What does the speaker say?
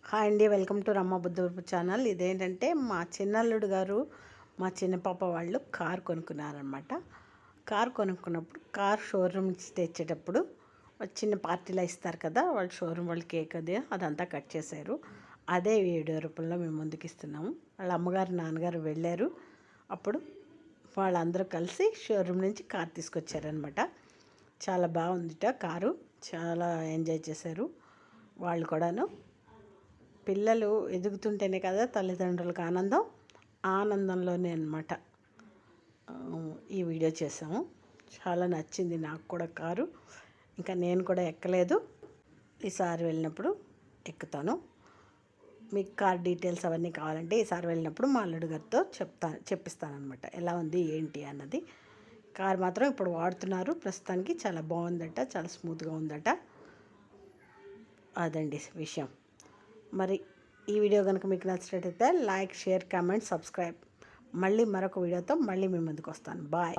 Hi అండి, welcome to రమ్మ బుద్ధూర్పు channel. ఇదేంటంటే మా చిన్నల్లుడు గారు మా చిన్న పాప వాళ్ళు కారు కొనుక్కున్నారనమాట. కారు కొనుక్కున్నప్పుడు కార్ షోరూమ్ నుంచి తెచ్చేటప్పుడు చిన్న పార్టీలో ఇస్తారు కదా, వాళ్ళు షోరూమ్ వాళ్ళు కేక్ అదంతా కట్ చేశారు. అదే వీడియో రూపంలో మేము ముందుకు ఇస్తున్నాము. వాళ్ళ అమ్మగారు నాన్నగారు వెళ్ళారు. అప్పుడు వాళ్ళందరూ కలిసి షోరూమ్ నుంచి కారు తీసుకొచ్చారనమాట. చాలా బాగుందిట కారు, చాలా ఎంజాయ్ చేశారు వాళ్ళు కూడాను. పిల్లలు ఎదుగుతుంటేనే కదా తల్లిదండ్రులకు ఆనందం, ఆనందంలోనే అనమాట ఈ వీడియో చేసాము. చాలా నచ్చింది నాకు కూడా కారు. ఇంకా నేను కూడా ఎక్కలేదు, ఈసారి వెళ్ళినప్పుడు ఎక్కుతాను. మీకు కార్ డీటెయిల్స్ అవన్నీ కావాలంటే ఈసారి వెళ్ళినప్పుడు మా అల్లుడు గారితో చెప్పిస్తానమాట ఎలా ఉంది ఏంటి అన్నది. కార్ మాత్రం ఇప్పుడు వాడుతున్నారు ప్రస్తుతానికి, చాలా బాగుందట, చాలా స్మూత్గా ఉందట. అదండి విషయం. మరి ఈ వీడియో కనుక మీకు నచ్చినట్టయితే లైక్, షేర్, కామెంట్, సబ్స్క్రైబ్. మళ్ళీ మరొక వీడియోతో మళ్ళీ మీ ముందుకు వస్తాను. బాయ్.